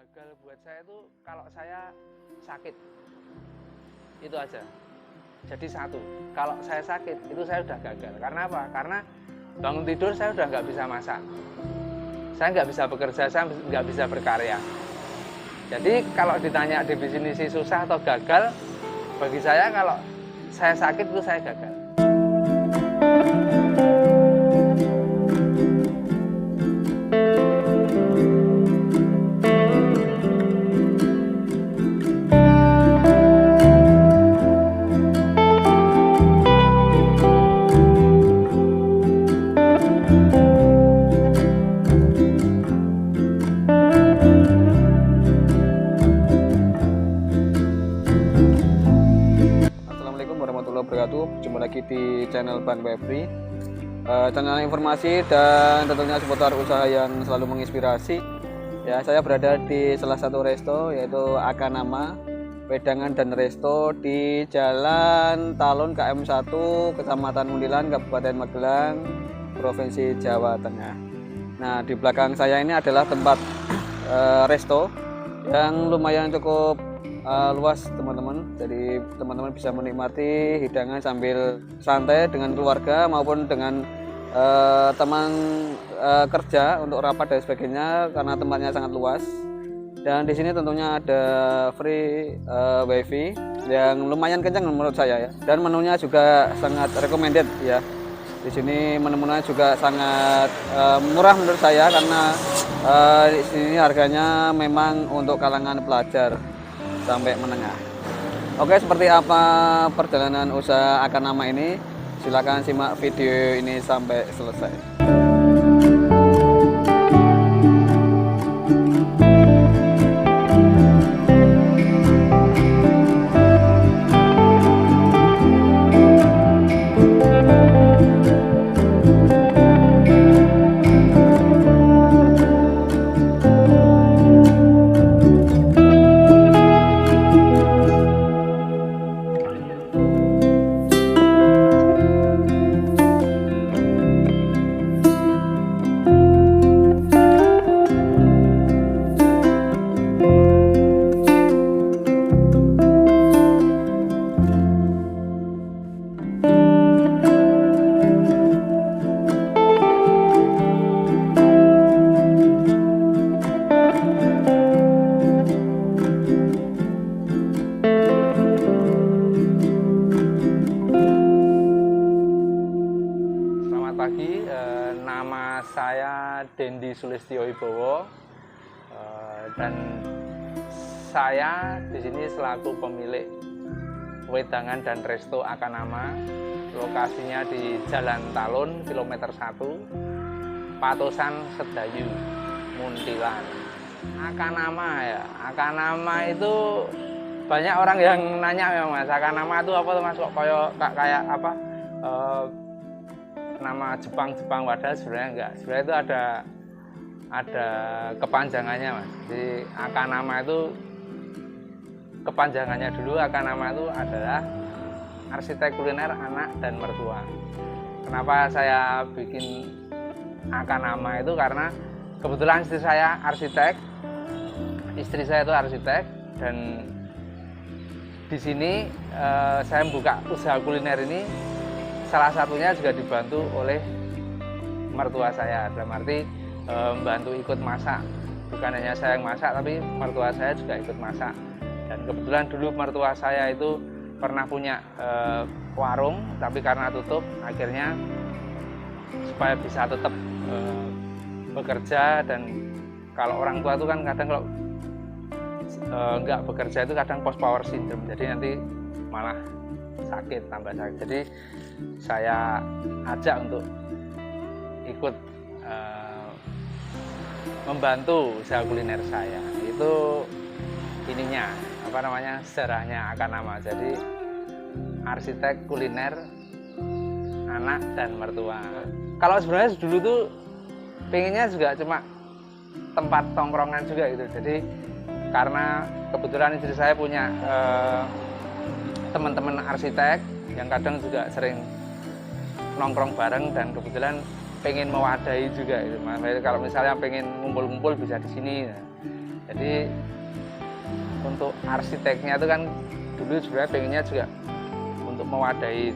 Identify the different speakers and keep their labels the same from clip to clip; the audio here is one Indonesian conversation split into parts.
Speaker 1: gagal buat saya itu kalau saya sakit, itu aja. Jadi satu, kalau saya sakit itu saya udah gagal. Karena apa? Karena bangun tidur saya udah nggak bisa masak, saya nggak bisa bekerja, saya nggak bisa berkarya. Jadi kalau ditanya definisi susah atau gagal, bagi saya kalau saya sakit itu saya gagal.
Speaker 2: Assalamualaikum warahmatullahi wabarakatuh. Jumpa lagi di channel Ban Febri, channel informasi dan tentunya seputar usaha yang selalu menginspirasi. Ya, saya berada di salah satu resto yaitu Akanama Wedangan dan Resto di Jalan Talun KM 1 Kecamatan Mundilan Kabupaten Magelang Provinsi Jawa Tengah. Nah, di belakang saya ini adalah tempat resto yang lumayan cukup luas teman-teman, jadi teman-teman bisa menikmati hidangan sambil santai dengan keluarga maupun dengan teman kerja untuk rapat dan sebagainya karena tempatnya sangat luas. Dan di sini tentunya ada free wifi yang lumayan kencang menurut saya ya, dan menunya juga sangat recommended ya. Di sini menu-menunya juga sangat murah menurut saya karena di sini harganya memang untuk kalangan pelajar sampai menengah. Oke, seperti apa perjalanan usaha Akanama ini? Silakan simak video ini sampai selesai.
Speaker 1: Pagi, nama saya Dendi Sulistyo Wibowo, dan saya di sini selaku pemilik Wedangan dan Resto Akanama. Lokasinya di Jalan Talun kilometer 1, Patosan Sedayu, Muntilan. Akanama ya, Akanama itu banyak orang yang nanya memang Mas, Akanama itu apa tuh Mas, kok kayak apa? Nama Jepang padahal sebenarnya enggak. Sebenarnya itu ada kepanjangannya Mas. Di Akanama itu kepanjangannya dulu, Akanama itu adalah arsitek kuliner anak dan mertua. Kenapa saya bikin Akanama itu karena kebetulan istri saya itu arsitek, dan di sini saya membuka usaha kuliner ini salah satunya juga dibantu oleh mertua saya, dalam arti membantu ikut masak. Bukan hanya saya yang masak, tapi mertua saya juga ikut masak. Dan kebetulan dulu mertua saya itu pernah punya warung, tapi karena tutup, akhirnya supaya bisa tetap bekerja. Dan kalau orang tua itu kan kadang kalau nggak bekerja itu kadang post power syndrome, jadi nanti malah sakit, tambah sakit. Jadi saya ajak untuk ikut membantu usaha kuliner saya. Itu ininya, apa namanya, sejarahnya Akanama. Jadi arsitek kuliner anak dan mertua. Kalau sebenarnya dulu tuh pengennya juga cuma tempat tongkrongan juga gitu. Jadi karena kebetulan istri saya punya teman-teman arsitek yang kadang juga sering nongkrong bareng, dan kebetulan pengen mewadahi juga gitu. Kalau misalnya pengen ngumpul-ngumpul bisa di sini. Jadi untuk arsiteknya itu kan dulu sebenarnya pengennya juga untuk mewadahi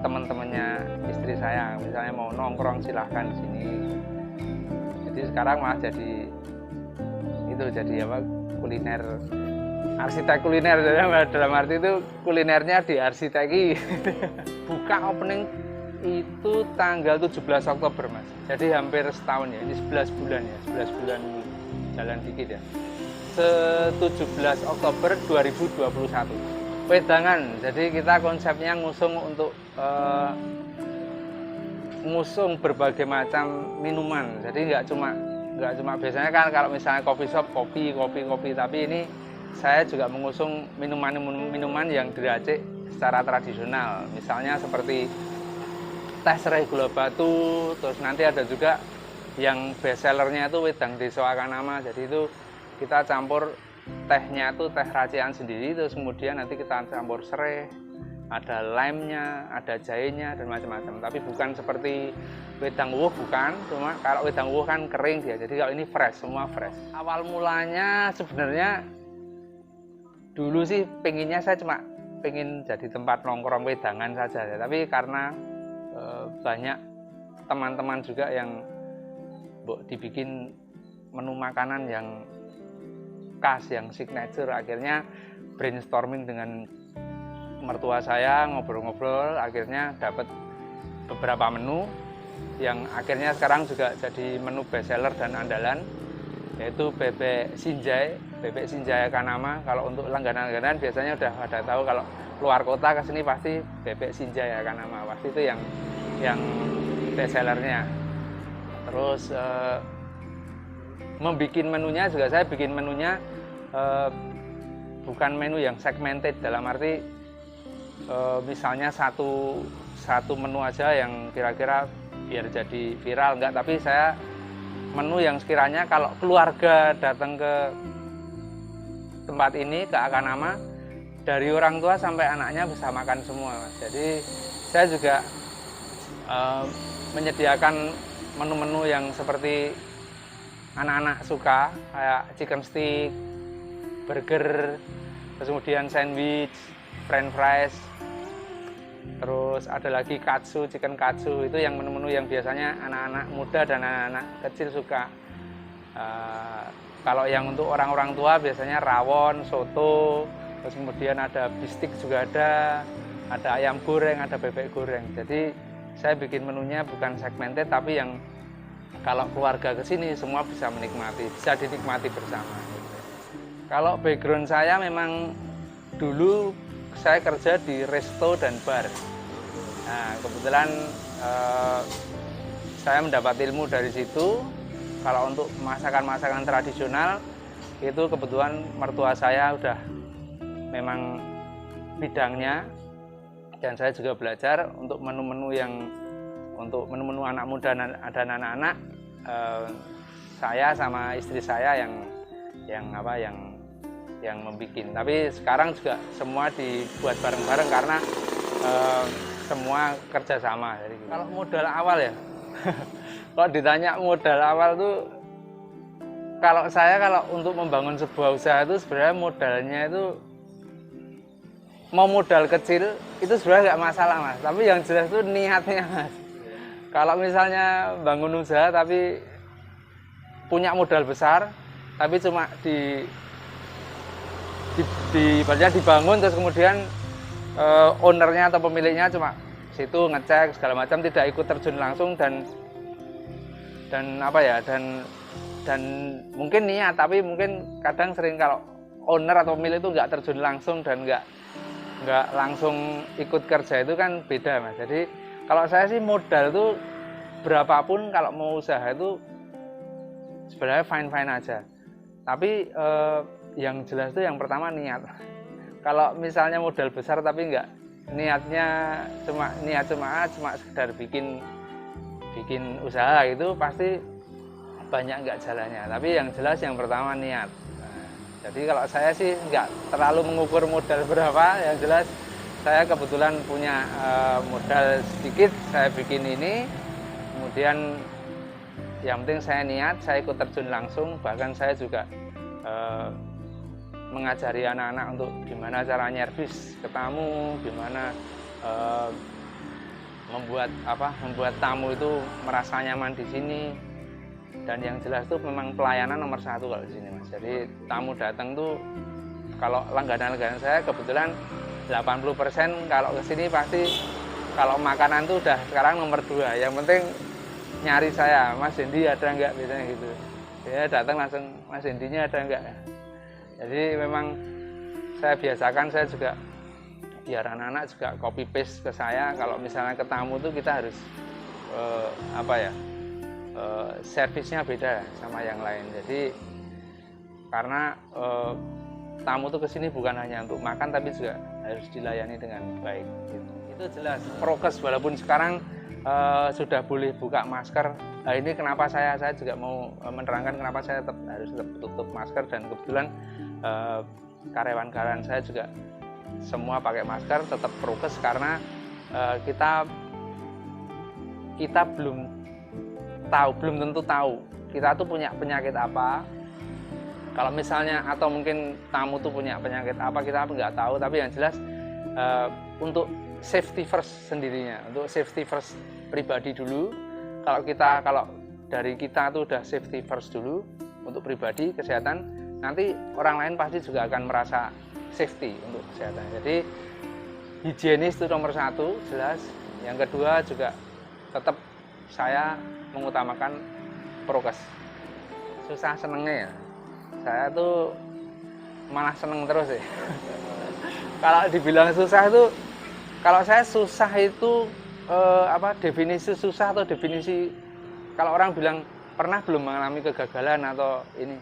Speaker 1: teman-temannya istri saya, misalnya mau nongkrong silahkan di sini. Jadi sekarang malah jadi apa, kuliner, arsitek kuliner, dalam arti itu kulinernya diarsiteki. Buka opening itu tanggal 17 Oktober Mas, jadi hampir setahun ya, ini 11 bulan ya, 11 bulan jalan dikit ya. 17 Oktober 2021 wedangan, jadi kita konsepnya ngusung untuk ngusung berbagai macam minuman, jadi nggak cuma biasanya kan kalau misalnya coffee shop kopi, tapi ini saya juga mengusung minuman yang diracik secara tradisional, misalnya seperti teh serai gula batu, terus nanti ada juga yang best sellernya itu wedang Deso Akanama, jadi itu kita campur tehnya itu teh racikan sendiri, terus kemudian nanti kita campur serai, ada lime-nya, ada jahenya dan macam-macam, tapi bukan seperti wedang uwuh, bukan, cuma kalau wedang uwuh kan kering dia, jadi kalau ini fresh, semua fresh. Awal mulanya sebenarnya dulu sih pengennya saya cuma pengen jadi tempat nongkrong wedangan saja ya, tapi karena banyak teman-teman juga yang dibikin menu makanan yang khas, yang signature, akhirnya brainstorming dengan mertua saya, ngobrol-ngobrol, akhirnya dapat beberapa menu yang akhirnya sekarang juga jadi menu best seller dan andalan, yaitu bebek sinjai Akanama. Kalau untuk langganan-langganan biasanya udah pada tahu, kalau luar kota ke sini pasti bebek sinjai Akanama, pasti itu yang best sellernya. Terus membikin menunya juga, saya bikin menunya bukan menu yang segmented, dalam arti misalnya satu menu aja yang kira-kira biar jadi viral, enggak, tapi saya menu yang sekiranya kalau keluarga datang ke tempat ini, ke Akanama, dari orang tua sampai anaknya bisa makan semua. Jadi saya juga menyediakan menu-menu yang seperti anak-anak suka, kayak chicken stick, burger, terus kemudian sandwich, french fries, terus ada lagi katsu, chicken katsu. Itu yang menu-menu yang biasanya anak-anak muda dan anak-anak kecil suka. Kalau yang untuk orang-orang tua biasanya rawon, soto, terus kemudian ada bistik juga ada ayam goreng, ada bebek goreng. Jadi saya bikin menunya bukan segmented, tapi yang kalau keluarga ke sini semua bisa menikmati, bisa dinikmati bersama. Kalau background saya memang dulu saya kerja di resto dan bar. Nah, kebetulan saya mendapat ilmu dari situ. Kalau untuk masakan-masakan tradisional itu kebetulan mertua saya udah memang bidangnya, dan saya juga belajar untuk menu-menu menu anak muda dan anak-anak. Saya sama istri saya yang membuat. Tapi sekarang juga semua dibuat bareng-bareng karena semua kerjasama. Jadi, kalau modal awal ya, kalau ditanya modal awal tuh, kalau untuk membangun sebuah usaha itu sebenarnya modalnya itu mau modal kecil itu sebenarnya nggak masalah Mas, tapi yang jelas itu niatnya Mas. Kalau misalnya bangun usaha tapi punya modal besar, tapi cuma dibangun terus kemudian ownernya atau pemiliknya cuma situ ngecek segala macam, tidak ikut terjun langsung dan mungkin niat, tapi mungkin kadang sering kalau owner atau pemilik itu nggak terjun langsung dan nggak langsung ikut kerja, itu kan beda Mas. Jadi kalau saya sih modal itu berapapun kalau mau usaha itu sebenarnya fine aja, tapi yang jelas itu yang pertama niat. Kalau misalnya modal besar tapi nggak niatnya cuma sekedar bikin usaha, itu pasti banyak nggak jalannya. Tapi yang jelas yang pertama niat. Jadi kalau saya sih nggak terlalu mengukur modal berapa, yang jelas saya kebetulan punya modal sedikit, saya bikin ini, Kemudian yang penting saya niat, saya ikut terjun langsung, bahkan saya juga mengajari anak-anak untuk gimana cara nyervis ke tamu, gimana membuat tamu itu merasa nyaman di sini. Dan yang jelas itu memang pelayanan nomor 1 kalau di sini, Mas. Jadi tamu datang tuh, kalau langganan-langganan saya kebetulan 80% kalau ke sini pasti kalau makanan tuh udah sekarang nomor 2. Yang penting nyari saya, Mas Dendi ada enggak, biasanya gitu. Dia datang langsung, Mas Dendinya ada enggak. Jadi memang saya biasakan, saya juga biar anak-anak juga copy paste ke saya. Kalau misalnya ke tamu tuh kita harus servisnya beda sama yang lain. Jadi karena tamu tuh kesini bukan hanya untuk makan, tapi juga harus dilayani dengan baik. Gitu. Itu jelas prokes, walaupun sekarang sudah boleh buka masker. Nah, ini kenapa saya juga mau menerangkan kenapa saya harus tetap tutup masker, dan kebetulan karyawan-karyawan saya juga semua pakai masker, tetap prokes, karena kita belum tentu tahu kita tuh punya penyakit apa. Kalau misalnya atau mungkin tamu tuh punya penyakit apa, kita nggak tahu. Tapi yang jelas untuk safety first sendirinya, untuk safety first pribadi dulu. Kalau dari kita tuh udah safety first dulu untuk pribadi kesehatan, nanti orang lain pasti juga akan merasa safety untuk kesehatan. Jadi higienis itu nomor 1 jelas. Yang kedua juga tetap saya mengutamakan prokes. Susah senengnya ya, saya tuh malah seneng terus ya. Kalau dibilang susah itu, kalau saya susah itu definisi susah atau definisi, kalau orang bilang pernah belum mengalami kegagalan atau ini,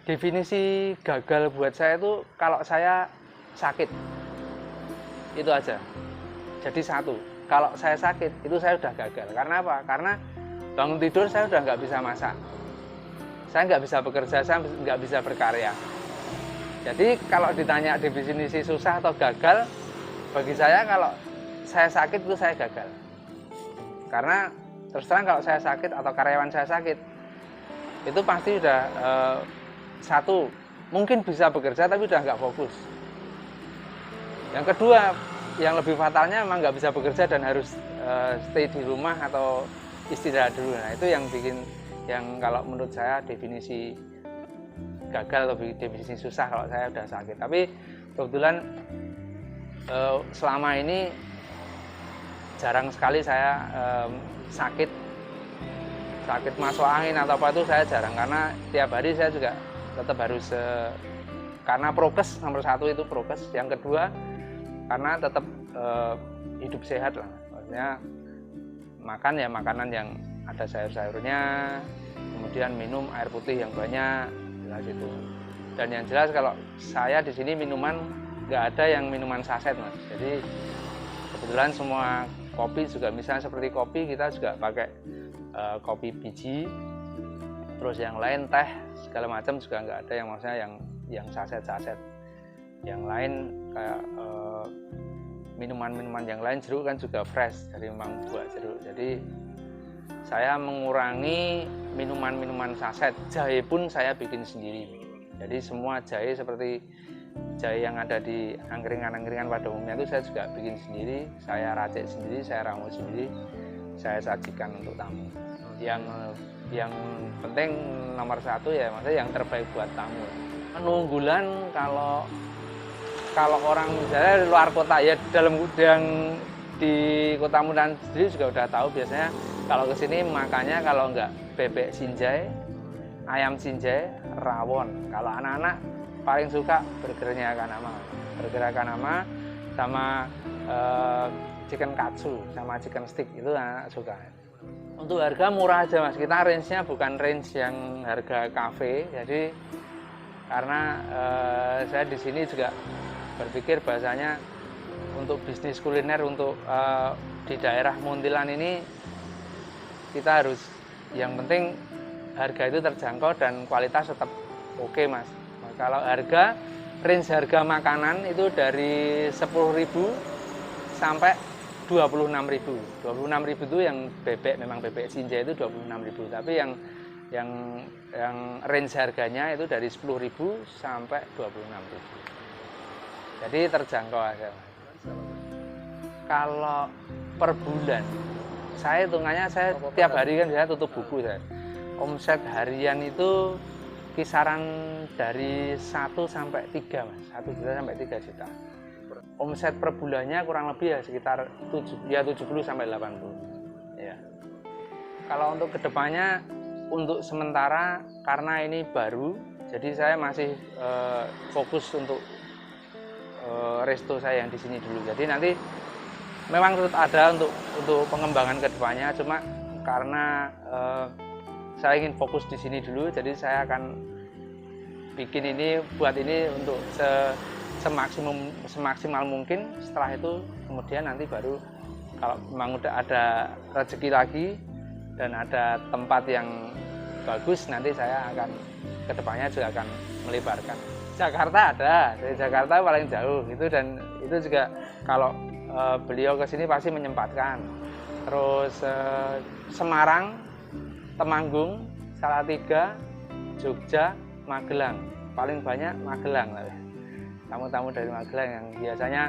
Speaker 1: definisi gagal buat saya itu kalau saya sakit, itu aja. Jadi 1, kalau saya sakit itu saya udah gagal. Karena apa? Karena bangun tidur saya udah nggak bisa masak, saya nggak bisa bekerja, saya nggak bisa berkarya. Jadi kalau ditanya definisi susah atau gagal, bagi saya kalau saya sakit itu saya gagal. Karena terus terang kalau saya sakit atau karyawan saya sakit, itu pasti udah 1, mungkin bisa bekerja tapi udah nggak fokus. Yang kedua, yang lebih fatalnya memang nggak bisa bekerja dan harus stay di rumah atau istirahat dulu. Nah, itu yang bikin, yang kalau menurut saya definisi gagal atau definisi susah kalau saya udah sakit. Tapi kebetulan selama ini jarang sekali saya sakit masuk angin atau apa, itu saya jarang, karena tiap hari saya juga tetap harus karena prokes nomor 1 itu prokes. Yang kedua karena tetap hidup sehat lah, maksudnya makan ya makanan yang ada sayur-sayurnya, kemudian minum air putih yang banyak, jelas itu. Dan yang jelas kalau saya di sini minuman nggak ada yang minuman saset, Mas. Jadi kebetulan semua kopi juga, misalnya seperti kopi kita juga pakai kopi biji, terus yang lain teh segala macam juga nggak ada yang maksudnya yang saset-saset. Yang lain kayak minuman-minuman yang lain, jeruk kan juga fresh dari memang buah jeruk. Jadi saya mengurangi minuman-minuman saset. Jahe pun saya bikin sendiri. Jadi semua jahe seperti jahe yang ada di angkringan-angkringan pada umumnya itu saya juga bikin sendiri. Saya racik sendiri, saya ramu sendiri, saya sajikan untuk tamu. Yang penting nomor 1 ya, maksudnya yang terbaik buat tamu. Unggulan kalau orang misalnya di luar kota, ya dalam yang di Kota Mudan sendiri juga udah tahu, biasanya kalau kesini makannya kalau enggak bebek sinjai, ayam sinjai, rawon. Kalau anak-anak paling suka burgernya Kanama sama chicken katsu sama chicken stick, itu anak suka. Untuk harga murah aja, Mas. Kita range-nya bukan range yang harga kafe. Jadi karena saya di sini juga berpikir bahasanya untuk bisnis kuliner untuk di daerah Muntilan ini kita harus, yang penting harga itu terjangkau dan kualitas tetap oke, Mas. Nah, kalau range harga makanan itu dari 10.000 sampai 26.000. 26.000 itu yang bebek, memang bebek Sinja itu 26.000. Tapi yang range harganya itu dari 10.000 sampai 26.000. Jadi terjangkau aja. Kalau per bulan, saya hitungannya saya tiap hari kan saya tutup buku saya. Omset harian itu kisaran dari 1 sampai 3 Mas, 1 juta sampai 3 juta. Omset per bulannya kurang lebih ya sekitar 70 sampai 80. Ya. Kalau untuk kedepannya, untuk sementara karena ini baru, jadi saya masih fokus untuk resto saya yang di sini dulu. Jadi nanti memang tetap ada untuk pengembangan kedepannya, cuma karena saya ingin fokus di sini dulu, jadi saya akan bikin ini, buat ini untuk semaksimal mungkin. Setelah itu kemudian nanti baru kalau memang udah ada rezeki lagi dan ada tempat yang bagus, nanti saya akan kedepannya juga akan melebarkan. Jakarta ada, dari Jakarta paling jauh itu, dan itu juga kalau beliau kesini pasti menyempatkan. Terus Semarang, Temanggung, Salatiga, Jogja, Magelang, paling banyak Magelang lah. Tamu-tamu dari Magelang yang biasanya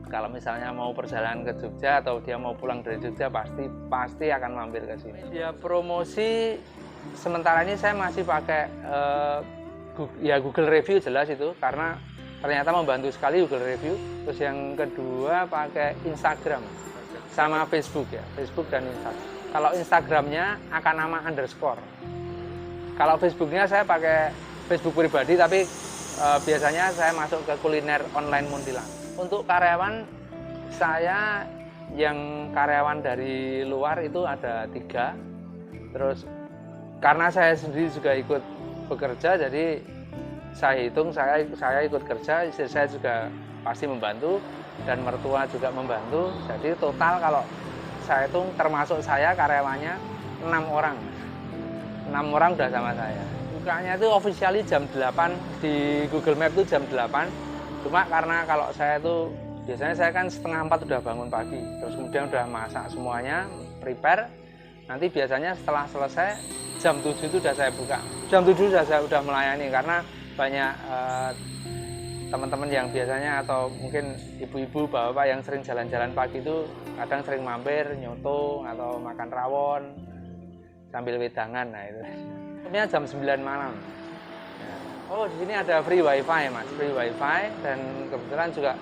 Speaker 1: kalau misalnya mau perjalanan ke Jogja atau dia mau pulang dari Jogja pasti akan mampir ke sini. Ya promosi sementara ini saya masih pakai Google Review, jelas itu karena ternyata membantu sekali Google Review. Terus yang kedua pakai Instagram sama Facebook ya, Facebook dan Instagram. Kalau Instagramnya akan nama _. Kalau Facebooknya saya pakai Facebook pribadi, tapi biasanya saya masuk ke kuliner online Muntilan. Untuk karyawan saya, yang karyawan dari luar itu ada 3. Terus karena saya sendiri juga ikut bekerja, jadi saya hitung saya ikut kerja, istri saya juga pasti membantu dan mertua juga membantu. Jadi total kalau saya hitung termasuk saya karyawannya 6 orang. 6 orang udah sama saya. Bukanya itu officially jam 8, di Google Map itu jam 8. Cuma karena kalau saya itu biasanya saya kan 3:30 udah bangun pagi, terus kemudian udah masak semuanya, prepare. Nanti biasanya setelah selesai jam 7 itu udah saya buka. Jam 7 saya udah melayani karena banyak teman-teman yang biasanya atau mungkin ibu-ibu, bapak yang sering jalan-jalan pagi itu kadang sering mampir, nyoto atau makan rawon sambil wedangan. Nah itu. Ini jam 9 malam. Oh, di sini ada free wifi Mas, free wifi, dan kebetulan juga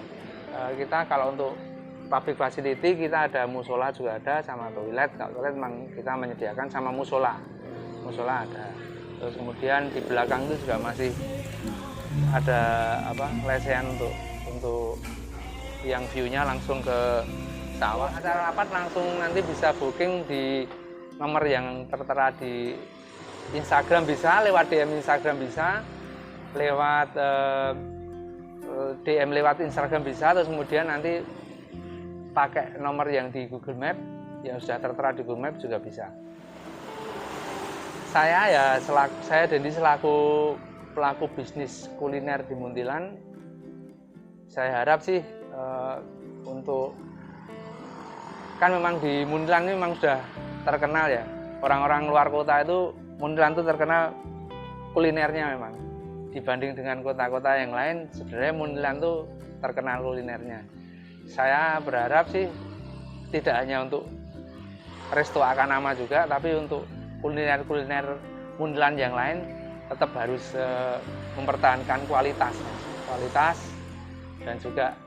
Speaker 1: kita kalau untuk public facility kita ada musola juga ada, sama toilet. Kalau toilet memang kita menyediakan, sama musola ada. Terus kemudian di belakang itu juga masih ada lesehan untuk yang view-nya langsung ke sawah. Acara rapat langsung nanti bisa booking di nomor yang tertera di Instagram, bisa lewat DM Instagram, bisa lewat DM lewat Instagram bisa. Terus kemudian nanti pakai nomor yang di Google Map, yang sudah tertera di Google Map juga bisa. Saya Dendi selaku pelaku bisnis kuliner di Muntilan, saya harap sih untuk, kan memang di Muntilan ini memang sudah terkenal ya, orang-orang luar kota itu Muntilan itu terkenal kulinernya. Memang dibanding dengan kota-kota yang lain, sebenarnya Muntilan itu terkenal kulinernya. Saya berharap sih tidak hanya untuk resto Akanama juga, tapi untuk kuliner-kuliner Muntilan yang lain tetap harus mempertahankan kualitas dan juga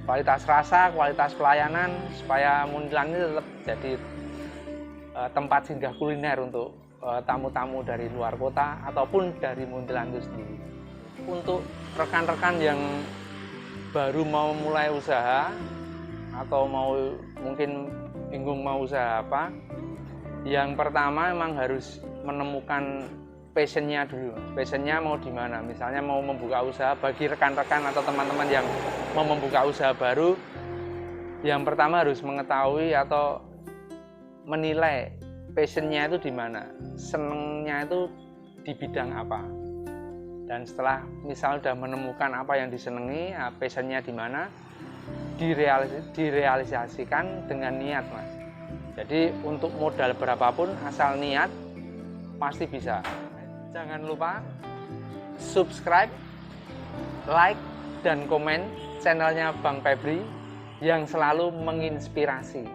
Speaker 1: kualitas rasa, kualitas pelayanan, supaya Muntilan ini tetap jadi tempat singgah kuliner untuk tamu-tamu dari luar kota ataupun dari Muntilan itu sendiri. Untuk rekan-rekan yang baru mau mulai usaha atau mungkin bingung mau usaha apa, yang pertama memang harus menemukan passionnya dulu. Passionnya mau di mana? Misalnya mau membuka usaha, bagi rekan-rekan atau teman-teman yang mau membuka usaha baru, yang pertama harus mengetahui atau menilai passionnya itu di mana, senengnya itu di bidang apa. Dan setelah misal sudah menemukan apa yang disenangi, passionnya di mana, direalisasikan dengan niat, Mas. Jadi untuk modal berapapun asal niat pasti bisa. Jangan lupa subscribe, like, dan komen channelnya Bang Febri yang selalu menginspirasi.